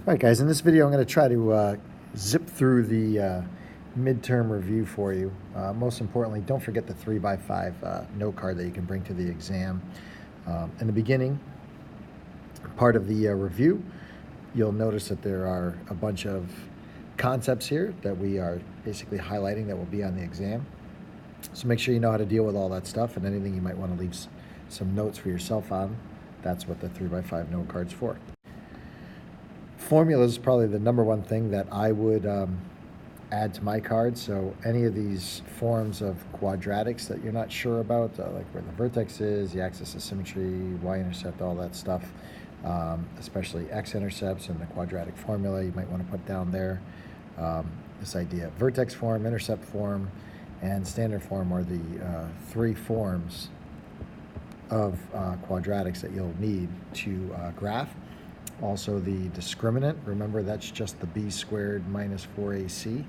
All right, guys, in this video, I'm going to try to zip through the midterm review for you. Most importantly, don't forget the 3x5 note card that you can bring to the exam. In the beginning part of the review, you'll notice that there are a bunch of concepts here that we are basically highlighting that will be on the exam. So make sure you know how to deal with all that stuff, and anything you might want to leave some notes for yourself on. That's what the 3x5 note card's for. Formula is probably the number one thing that I would add to my card. So any of these forms of quadratics that you're not sure about, like where the vertex is, the axis of symmetry, y-intercept, all that stuff, especially x-intercepts and the quadratic formula, you might want to put down there. This idea of vertex form, intercept form, and standard form are the three forms of quadratics that you'll need to graph. Also the discriminant, remember that's just the b squared minus 4ac,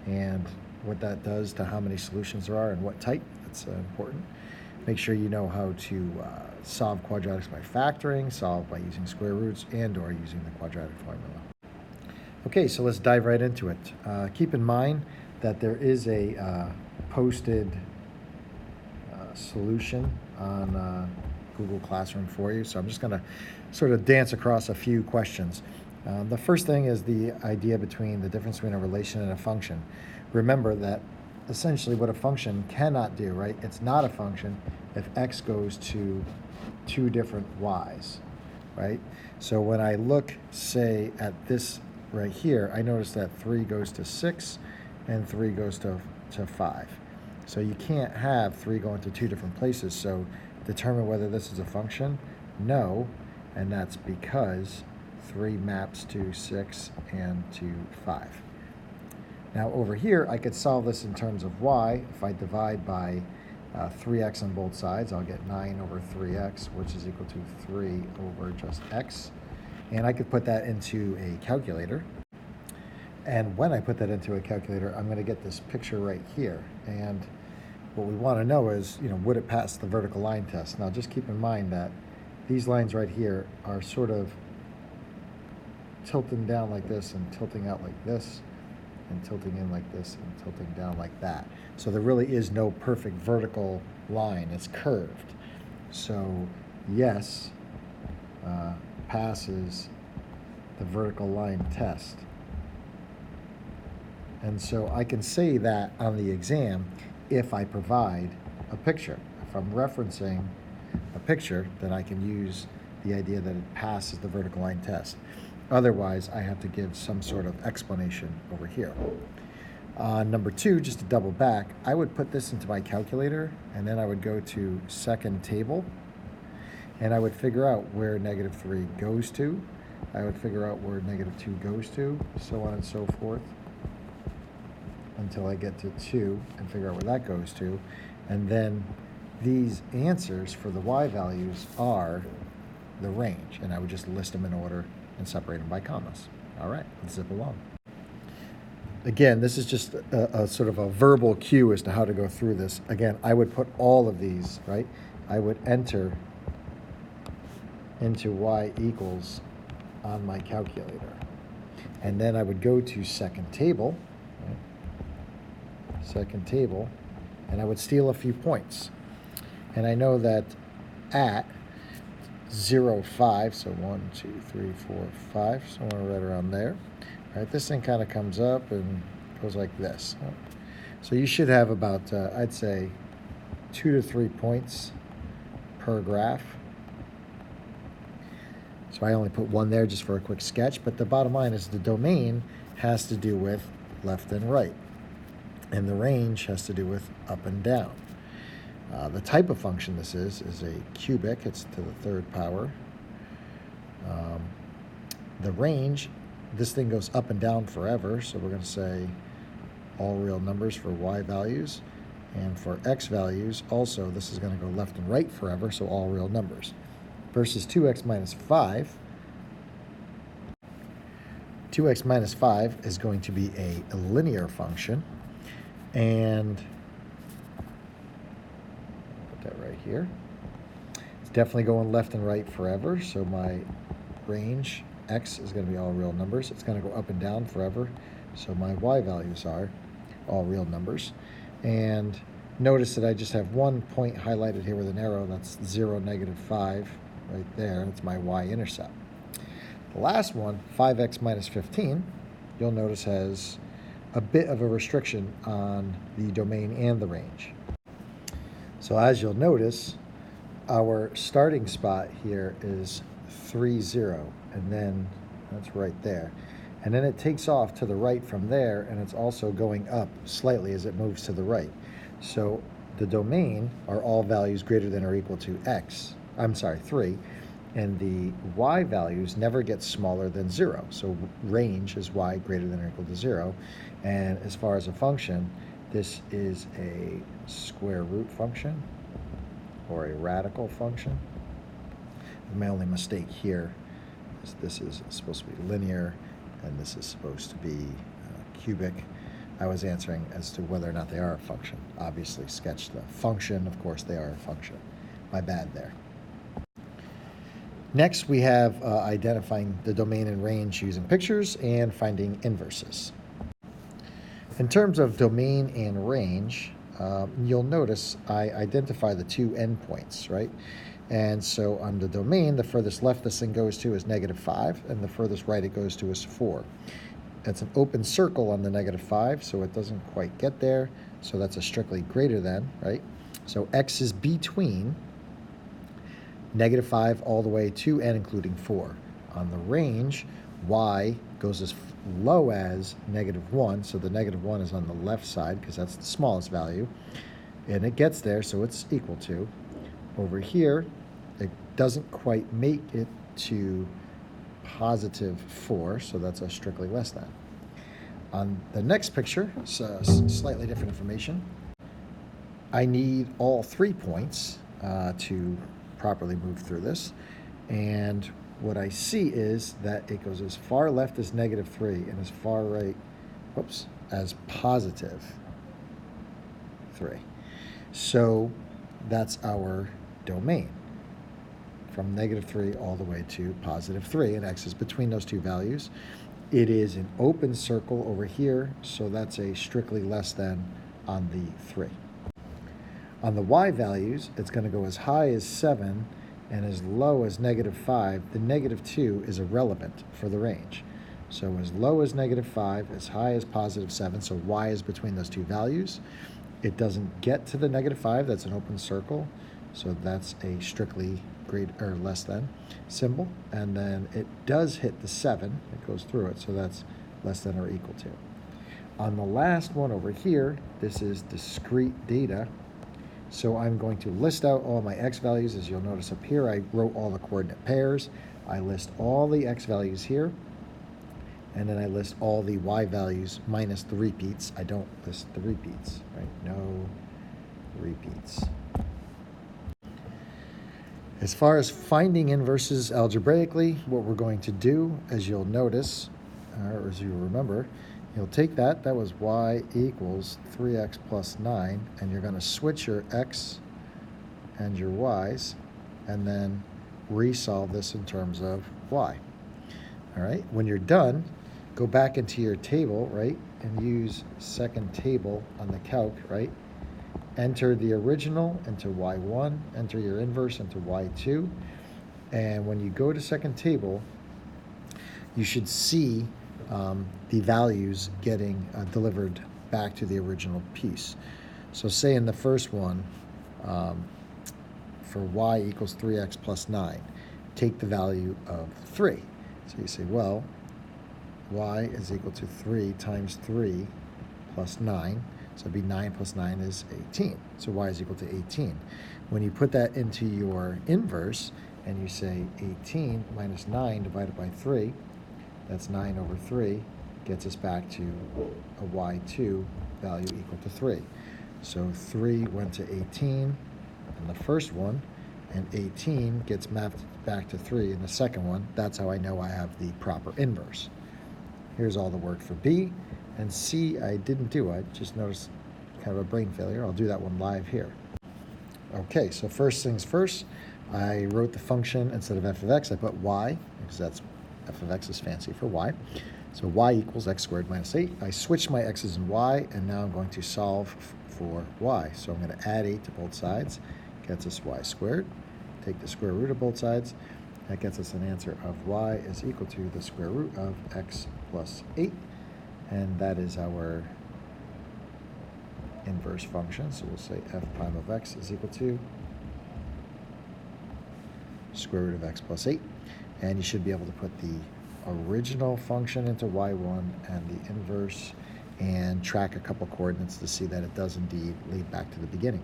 and what that does to how many solutions there are and what type, that's important. Make sure you know how to solve quadratics by factoring, solve by using square roots, and or using the quadratic formula. Okay, so let's dive right into it. Keep in mind that there is a posted solution on Google Classroom for you. So I'm just going to sort of dance across a few questions. The first thing is the idea between the difference between a relation and a function. Remember that essentially what a function cannot do, right? It's not a function if x goes to two different y's, right? So when I look, say, at this right here, I notice that 3 goes to 6 and 3 goes to 5. So you can't have 3 going to two different places. So determine whether this is a function? No, and that's because 3 maps to 6 and to 5. Now over here, I could solve this in terms of y. If I divide by 3x on both sides, I'll get 9 over 3x, which is equal to 3 over just x. And I could put that into a calculator. And when I put that into a calculator, I'm going to get this picture right here. And what we want to know is, would it pass the vertical line test? Now, just keep in mind that these lines right here are sort of tilting down like this and tilting out like this and tilting in like this and tilting down like that. So there really is no perfect vertical line. It's curved. So yes, passes the vertical line test. And so I can say that on the exam if I provide a picture. If I'm referencing a picture, then I can use the idea that it passes the vertical line test. Otherwise, I have to give some sort of explanation over here. Number 2, just to double back, I would put this into my calculator, and then I would go to second table, and I would figure out where negative 3 goes to. I would figure out where negative 2 goes to, so on and so forth, until I get to 2 and figure out where that goes to. And then these answers for the y values are the range, and I would just list them in order and separate them by commas. All right, let's zip along. Again, this is just a sort of a verbal cue as to how to go through this. Again, I would put all of these, right? I would enter into y equals on my calculator. And then I would go to second table, and I would steal a few points. And I know that at 0, 5, so 1, 2, 3, 4, 5, somewhere right around there. All right, this thing kind of comes up and goes like this. So you should have about, I'd say, 2 to 3 points per graph. So I only put 1 there just for a quick sketch, but the bottom line is the domain has to do with left and right, and the range has to do with up and down. The type of function this is a cubic. It's to the 3rd power. The range, this thing goes up and down forever, so we're going to say all real numbers for y values. And for x values, also, this is going to go left and right forever, so all real numbers. Versus 2x minus 5. 2x minus 5 is going to be a linear function. And put that right here. It's definitely going left and right forever, so my range x is going to be all real numbers. It's going to go up and down forever. So my y values are all real numbers. And notice that I just have one point highlighted here with an arrow. That's 0, -5 right there. That's my y-intercept. The last one, 5x minus 15, you'll notice has a bit of a restriction on the domain and the range. So as you'll notice, our starting spot here is 3, 0, and then that's right there. And then it takes off to the right from there, and it's also going up slightly as it moves to the right. So the domain are all values greater than or equal to 3, and the y values never get smaller than 0. So range is y greater than or equal to 0. And as far as a function, this is a square root function or a radical function. My only mistake here is this is supposed to be linear and this is supposed to be cubic. I was answering as to whether or not they are a function. Obviously sketch the function, of course they are a function. My bad there. Next we have identifying the domain and range using pictures and finding inverses. In terms of domain and range, you'll notice I identify the two endpoints, right? And so on the domain, the furthest left this thing goes to is -5, and the furthest right it goes to is 4. It's an open circle on the -5, so it doesn't quite get there, so that's a strictly greater than, right? So x is between -5 all the way to and including 4. On the range, y goes as low as -1, so the -1 is on the left side because that's the smallest value, and it gets there, so it's equal to. Over here, it doesn't quite make it to +4, so that's a strictly less than. On the next picture, it's slightly different information. I need all 3 points to properly move through this, and what I see is that it goes as far left as -3 and as far right, as +3. So that's our domain, from -3 all the way to +3, and x is between those two values. It is an open circle over here, so that's a strictly less than on the 3. On the y values, it's going to go as high as 7 and as low as -5. The -2 is irrelevant for the range. So as low as -5, as high as +7, so y is between those two values. It doesn't get to the -5, that's an open circle, so that's a strictly greater or less than symbol. And then it does hit the 7, it goes through it, so that's less than or equal to. On the last one over here, this is discrete data. So I'm going to list out all my x values. As you'll notice up here, I wrote all the coordinate pairs. I list all the x values here, and then I list all the y values minus the repeats. I don't list the repeats, right? No repeats. As far as finding inverses algebraically, what we're going to do, as you'll notice, or as you remember, you'll take that was y equals 3x plus 9, and you're going to switch your x and your y's, and then resolve this in terms of y. All right, when you're done, go back into your table, right, and use second table on the calc, right? Enter the original into y1, enter your inverse into y2, and when you go to second table, you should see the values getting delivered back to the original piece. So say in the first one, for y equals 3x plus 9, take the value of 3. So you say, well, y is equal to 3 times 3 plus 9. So it'd be 9 plus 9 is 18. So y is equal to 18. When you put that into your inverse and you say 18 minus 9 divided by 3, that's 9 over 3, gets us back to a y2 value equal to 3. So 3 went to 18 in the first one, and 18 gets mapped back to 3 in the second one. That's how I know I have the proper inverse. Here's all the work for B. And C, I didn't do. I just noticed kind of a brain failure. I'll do that one live here. Okay, so first things first, I wrote the function instead of f of x, I put y, because that's f of x is fancy for y. So y equals x squared minus 8. I switched my x's and y, and now I'm going to solve for y. So I'm going to add 8 to both sides. Gets us y squared. Take the square root of both sides. That gets us an answer of y is equal to the square root of x plus 8. And that is our inverse function. So we'll say f prime of x is equal to square root of x plus 8. And you should be able to put the original function into y1 and the inverse and track a couple coordinates to see that it does indeed lead back to the beginning.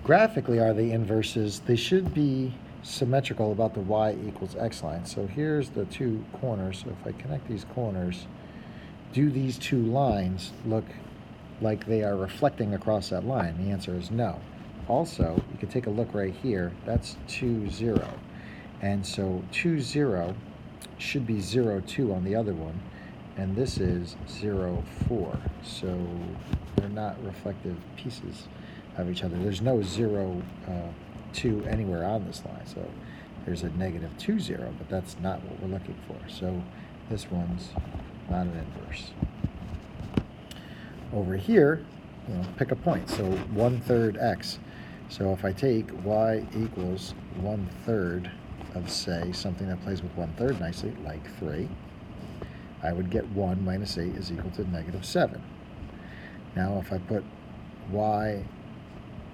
Graphically, are the inverses? They should be symmetrical about the y equals x line. So here's the two corners. So if I connect these corners, do these two lines look like they are reflecting across that line? The answer is no. Also, you can take a look right here. That's 2, 0. And so 2, 0 should be 0, 2 on the other one. And this is 0, 4. So they're not reflective pieces of each other. There's no 0, 2 anywhere on this line. So there's a negative 2, 0, but that's not what we're looking for. So this one's not an inverse. Over here, pick a point. So 1/3 x. So if I take y equals 1/3 of, say, something that plays with 1/3 nicely, like 3, I would get 1 minus 8 is equal to negative 7. Now if I put y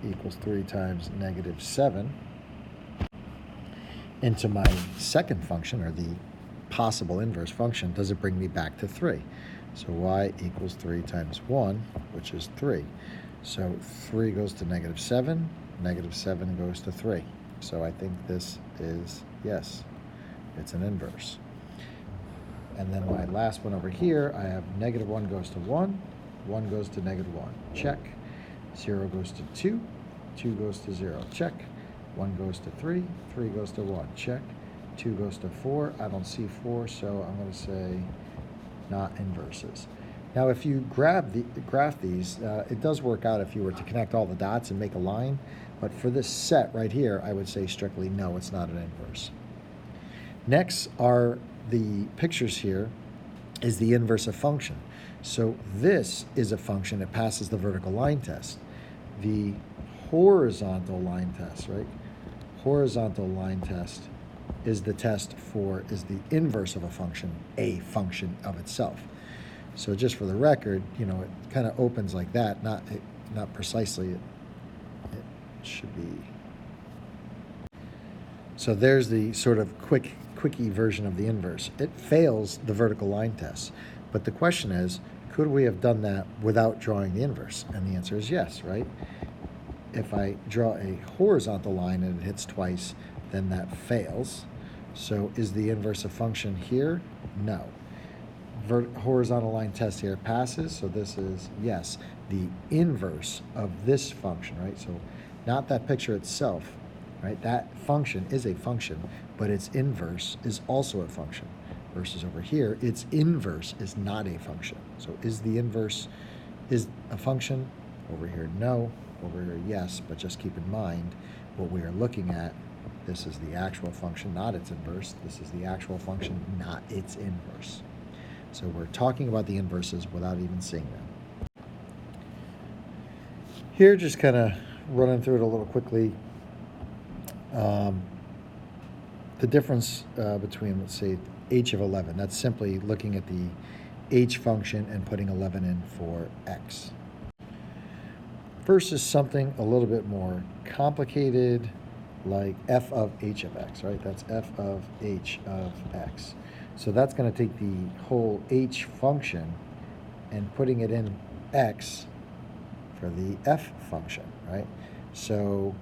equals 3 times negative 7 into my second function, or the possible inverse function, does it bring me back to 3? So y equals 3 times 1, which is 3. So 3 goes to negative 7, negative 7 goes to 3. So I think this is, yes, it's an inverse. And then my last one over here, I have negative 1 goes to 1, 1 goes to negative 1, check. 0 goes to 2, 2 goes to 0, check. 1 goes to 3, 3 goes to 1, check. 2 goes to 4, I don't see 4, so I'm going to say not inverses. Now if you graph these, it does work out if you were to connect all the dots and make a line, but for this set right here, I would say strictly no, it's not an inverse. Next are the pictures here is the inverse of function. So this is a function that passes the vertical line test. The horizontal line test, right? Horizontal line test is the test for, is the inverse of a function of itself. So just for the record, it kind of opens like that, not precisely. It should be. So there's the sort of quickie version of the inverse. It fails the vertical line test. But the question is, could we have done that without drawing the inverse? And the answer is yes, right? If I draw a horizontal line and it hits twice, then that fails. So is the inverse of function here? No. Horizontal line test here passes, so this is yes, the inverse of this function, right? So not that picture itself, right? That function is a function, but its inverse is also a function. Versus over here, its inverse is not a function. So is the inverse is a function? Over here, no. Over here, yes, but just keep in mind what we are looking at. This is the actual function, not its inverse. This is the actual function, not its inverse. So we're talking about the inverses without even seeing them. Here, just kind of running through it a little quickly. The difference between, let's say, h of 11, that's simply looking at the h function and putting 11 in for x. Versus something a little bit more complicated, like f of h of x, right? That's f of h of x. So that's going to take the whole h function and putting it in x for the f function, right? So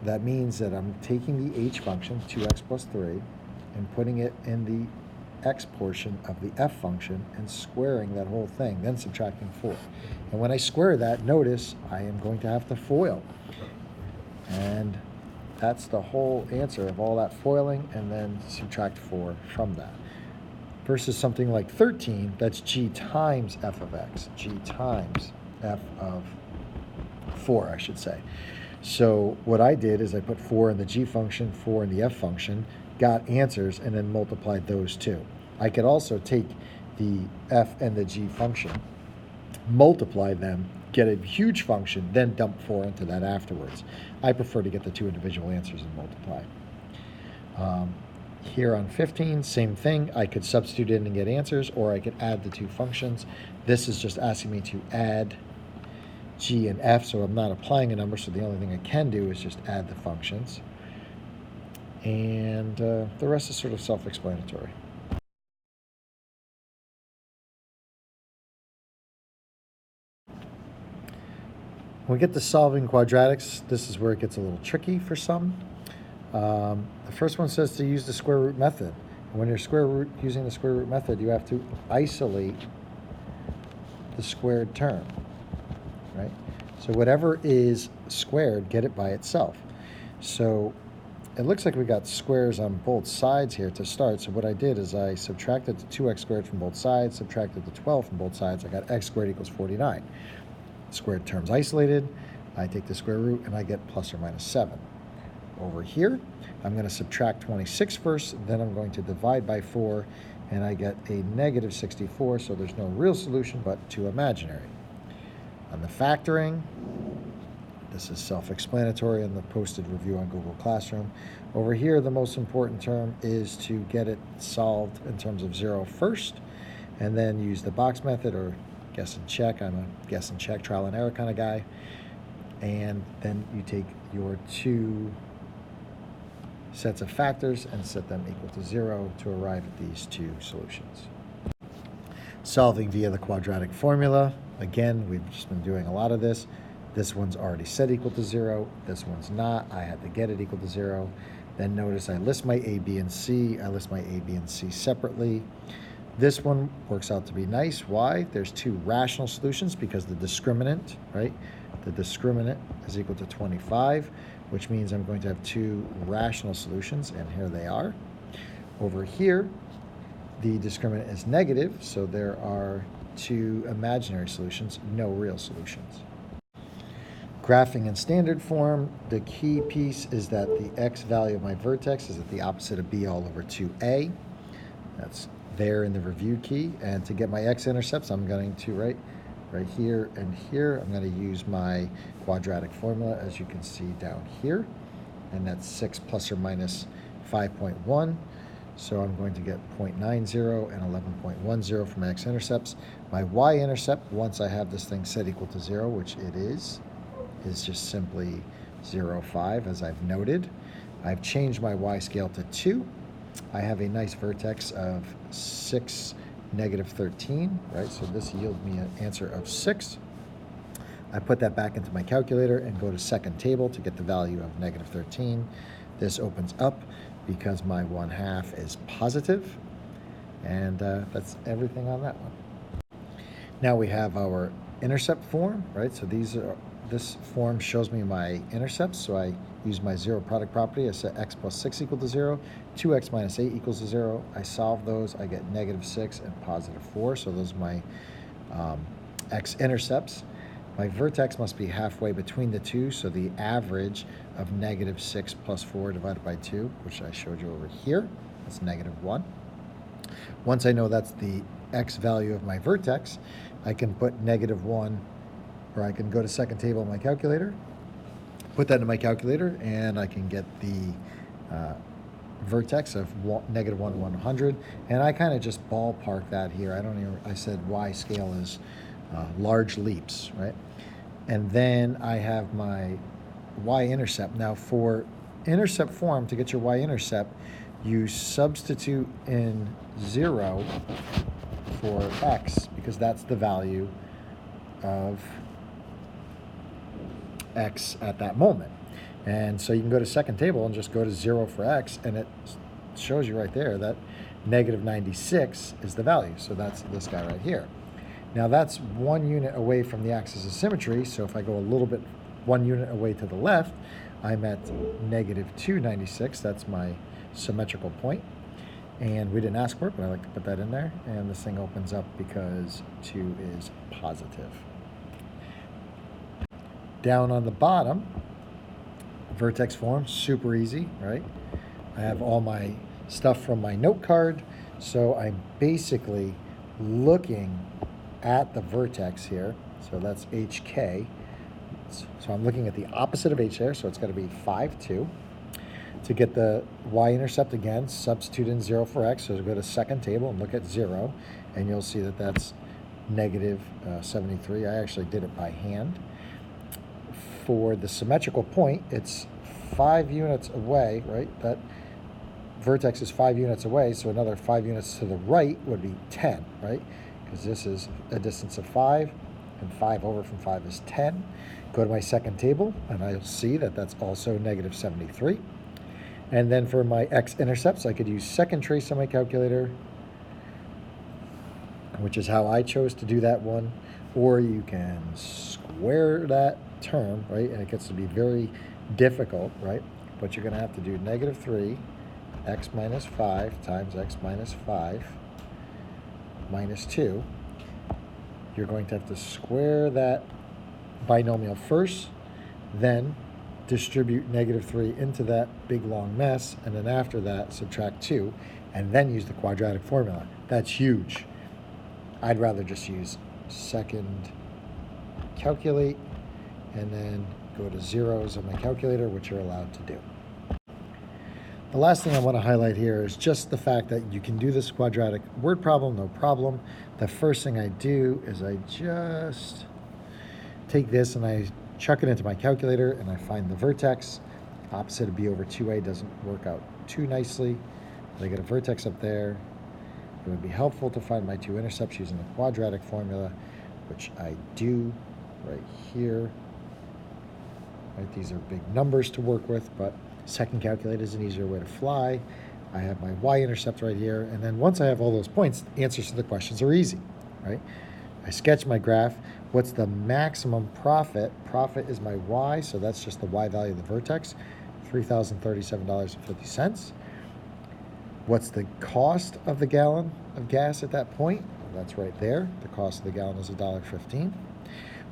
that means that I'm taking the h function, 2x plus 3, and putting it in the x portion of the f function and squaring that whole thing, then subtracting 4. And when I square that, notice I am going to have to FOIL. And that's the whole answer of all that foiling, and then subtract 4 from that. Versus something like 13, that's g times f of x, g times f of 4, I should say. So what I did is I put 4 in the g function, 4 in the f function, got answers and then multiplied those two. I could also take the f and the g function, multiply them, get a huge function, then dump 4 into that afterwards. I prefer to get the two individual answers and multiply. Here on 15, same thing. I could substitute in and get answers, or I could add the two functions. This is just asking me to add g and f, so I'm not applying a number, so the only thing I can do is just add the functions. And the rest is sort of self-explanatory. When we get to solving quadratics, this is where it gets a little tricky for some. The first one says to use the square root method. And when you're using the square root method, you have to isolate the squared term, right? So whatever is squared, get it by itself. So it looks like we got squares on both sides here to start. So what I did is I subtracted the 2x squared from both sides, subtracted the 12 from both sides. I got x squared equals 49. Squared term's isolated. I take the square root and I get plus or minus 7. Over here, I'm going to subtract 26 first, then I'm going to divide by 4, and I get a negative 64, so there's no real solution but 2 imaginary. On the factoring, this is self-explanatory in the posted review on Google Classroom. Over here, the most important term is to get it solved in terms of 0 first, and then use the box method or guess and check. I'm a guess and check, trial and error kind of guy. And then you take your two sets of factors and set them equal to 0 to arrive at these two solutions. Solving via the quadratic formula. Again, we've just been doing a lot of this. This one's already set equal to 0. This one's not. I had to get it equal to 0. Then notice I list my A, B, and C. I list my A, B, and C separately. This one works out to be nice. Why? There's two rational solutions because the discriminant, right? The discriminant is equal to 25, which means I'm going to have two rational solutions, and here they are. Over here, the discriminant is negative, so there are two imaginary solutions, no real solutions. Graphing in standard form, the key piece is that the x value of my vertex is at the opposite of b all over 2a. That's there in the review key. And to get my x-intercepts, I'm going to, right here and here, I'm going to use my quadratic formula, as you can see down here. And that's 6 plus or minus 5.1. So I'm going to get 0.90 and 11.10 for my x-intercepts. My y-intercept, once I have this thing set equal to 0, which it is just simply 0.5, as I've noted. I've changed my y-scale to 2. I have a nice vertex of 6, negative 13, right? So this yields me an answer of 6. I put that back into my calculator and go to second table to get the value of negative 13. This opens up because my 1/2 is positive, and that's everything on that one. Now we have our intercept form, right? So this form shows me my intercepts, so I use my zero product property. I set x plus 6 equal to 0, 2x minus 8 equals to 0. I solve those, I get negative 6 and positive 4, so those are my x-intercepts. My vertex must be halfway between the two, so the average of negative 6 plus 4 divided by 2, which I showed you over here, that's negative 1. Once I know that's the x value of my vertex, I can put negative 1, or I can go to second table in my calculator, put that in my calculator, and I can get the vertex of negative 1 to 100. And I kind of just ballpark that here. I said y scale is large leaps, right? And then I have my y-intercept. Now for intercept form, to get your y-intercept, you substitute in 0 for x, because that's the value of x at that moment. And so you can go to second table and just go to 0 for x, and it shows you right there that negative 96 is the value. So that's this guy right here. Now that's 1 unit away from the axis of symmetry, so if I go a little bit 1 unit away to the left, I'm at negative 296. That's my symmetrical point. And we didn't ask for it, but I like to put that in there. And this thing opens up because 2 is positive. Down on the bottom, vertex form, super easy, right? I have all my stuff from my note card, so I'm basically looking at the vertex here. So that's HK. So I'm looking at the opposite of H there, so it's got to be 5, 2. To get the y-intercept again, substitute in 0 for x, so go to second table and look at 0, and you'll see that that's negative 73. I actually did it by hand. For the symmetrical point, it's 5 units away, right? That vertex is 5 units away, so another 5 units to the right would be 10, right? Because this is a distance of 5, and 5 over from 5 is 10. Go to my second table, and I'll see that that's also negative 73. And then for my x-intercepts, I could use second trace on my calculator, which is how I chose to do that one. Or you can square that term, right? And it gets to be very difficult, right? But you're going to have to do negative 3 x minus 5 times x minus 5 minus 2. You're going to have to square that binomial first, then distribute negative 3 into that big long mess, and then after that subtract 2, and then use the quadratic formula. That's huge. I'd rather just use second calculate and then go to zeros on my calculator, which you're allowed to do. The last thing I want to highlight here is just the fact that you can do this quadratic word problem, no problem. The first thing I do is I just take this and I chuck it into my calculator and I find the vertex. Opposite of b over 2a doesn't work out too nicely. But I get a vertex up there. It would be helpful to find my two intercepts using the quadratic formula, which I do right here. Right, these are big numbers to work with, but second calculate is an easier way to fly. I have my y-intercept right here, and then once I have all those points, answers to the questions are easy, right? I sketch my graph. What's the maximum profit? Profit is my y, so that's just the y value of the vertex, $3,037.50. What's the cost of the gallon of gas at that point? Well, that's right there. The cost of the gallon is $1.15.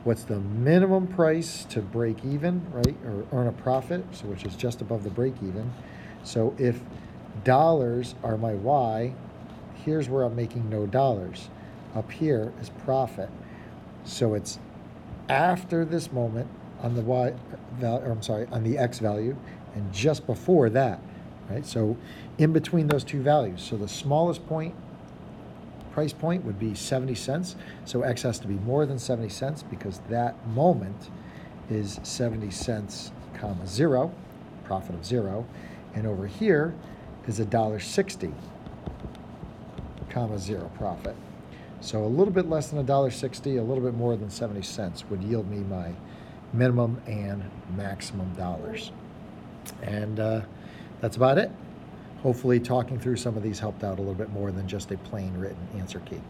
What's the minimum price to break even, right, or earn a profit, so which is just above the break even. So if dollars are my y, here's where I'm making no dollars. Up here is profit. So it's after this moment on the y value, or I'm sorry, on the x value, and just before that, right? So in between those two values. So the smallest point, price point would be 70 cents. So x has to be more than 70 cents because that moment is 70 cents, comma 0, profit of 0. And over here is $1.60, comma 0, profit. So a little bit less than $1.60, a little bit more than 70 cents would yield me my minimum and maximum dollars. And that's about it. Hopefully talking through some of these helped out a little bit more than just a plain written answer key.